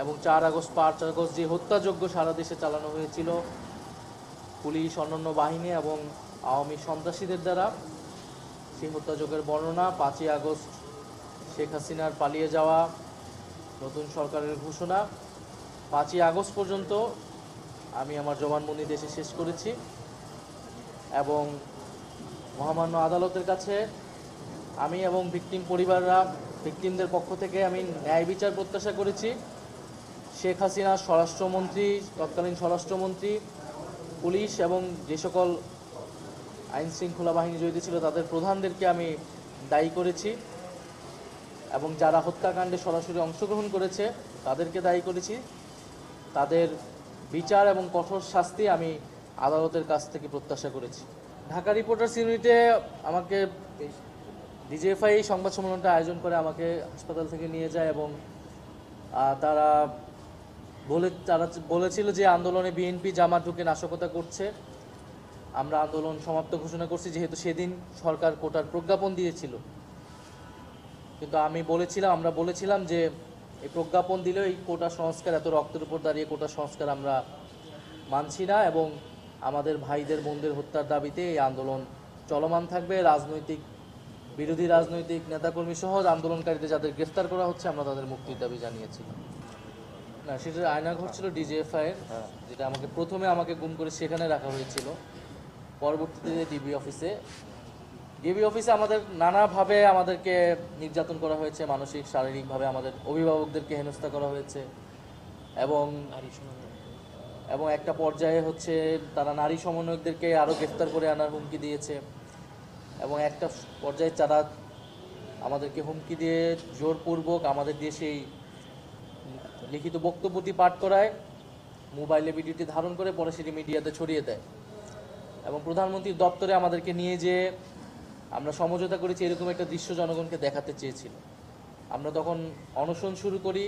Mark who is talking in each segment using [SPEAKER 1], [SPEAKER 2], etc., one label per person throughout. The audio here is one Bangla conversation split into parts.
[SPEAKER 1] এবং 4 আগস্ট যে হত্যাযজ্ঞ সারা দেশে চালানো হয়েছিল পুলিশ, অন্যান্য বাহিনী এবং আওয়ামী সন্ত্রাসীদের দ্বারা, সেই হত্যাযজ্ঞের বর্ণনা, 5ই আগস্ট শেখ হাসিনার পালিয়ে যাওয়া, নতুন সরকারের ঘোষণা। 5ই আগস্ট পর্যন্ত আমি আমার জবানবন্দি দেশে শেষ করেছি এবং মহামান্য আদালতের কাছে আমি এবং ভিকটিমদের পক্ষ থেকে আমি ন্যায় বিচার প্রত্যাশা করেছি। শেখ হাসিনা স্বরাষ্ট্রমন্ত্রী, তৎকালীন স্বরাষ্ট্রমন্ত্রী, পুলিশ এবং যে সকল আইন শৃঙ্খলা বাহিনী জড়িত ছিল তাদের প্রধানদেরকে আমি দায়ী করেছি এবং যারা হত্যাকাণ্ডে সরাসরি অংশগ্রহণ করেছে তাদেরকে দায়ী করেছি। তাদের বিচার এবং কঠোর শাস্তি আমি আদালতের কাছ থেকে প্রত্যাশা করেছি। ঢাকা রিপোর্টার্স ইউনিটে আমাকে ডিজিএফআই সংবাদ সম্মেলনটা আয়োজন করে আমাকে হাসপাতাল থেকে নিয়ে যায় এবং তারা বলেছিল যে আন্দোলনে বিএনপি জামাত ঢুকে নাশকতা করছে। আমরা আন্দোলন সমাপ্ত ঘোষণা করছি, যেহেতু সেদিন সরকার কোটার প্রজ্ঞাপন দিয়েছিল। কিন্তু আমরা বলেছিলাম যে এই প্রজ্ঞাপন দিলেও এই কোটা সংস্কার, এত রক্তের উপর দাঁড়িয়ে কোটা সংস্কার আমরা মানছি না এবং আমাদের ভাইদের বোনদের হত্যার দাবিতে এই আন্দোলন চলমান থাকবে। বিরোধী রাজনৈতিক নেতাকর্মী সহ আন্দোলনকারীদের যাদের গ্রেফতার করা হচ্ছে আমরা তাদের মুক্তির দাবি জানিয়েছিলাম। না, সেটা আয়নাঘর ছিল ডিজিএফআই এর, যেটা প্রথমে আমাকে গুম করে সেখানে রাখা হয়েছিল। পরবর্তীতে ডিবি অফিসে আমাদের নানাভাবে আমাদেরকে নির্যাতন করা হয়েছে, মানসিক, শারীরিকভাবে আমাদের অভিভাবকদেরকে হেনস্থা করা হয়েছে এবং একটা পর্যায়ে তারা নারী সমন্বয়কদেরকে আরও গ্রেফতার করে আনার হুমকি দিয়েছে এবং একটা পর্যায়ে তারা আমাদেরকে হুমকি দিয়ে জোরপূর্বক আমাদের দিয়ে সেই লিখিত বক্তব্যটি পাঠ করায়, মোবাইলে ভিডিওটি ধারণ করে পরে সেটি মিডিয়াতে ছড়িয়ে দেয় এবং প্রধানমন্ত্রীর দপ্তরে আমাদেরকে নিয়ে যেয়ে আমরা সমঝোতা করেছি, এরকম একটা দৃশ্য জনগণকে দেখাতে চেয়েছিল। আমরা তখন অনশন শুরু করি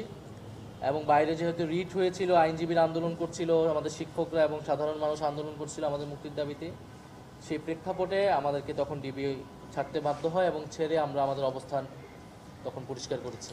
[SPEAKER 1] এবং বাইরে যেহেতু রিট হয়েছিল, আইনজীবীরা আন্দোলন করছিল, আমাদের শিক্ষকরা এবং সাধারণ মানুষ আন্দোলন করছিল আমাদের মুক্তির দাবিতে, সেই প্রেক্ষাপটে আমাদেরকে তখন ডিবি ছাড়তে বাধ্য হয় এবং ছেড়ে আমরা আমাদের অবস্থান তখন পরিষ্কার করেছি।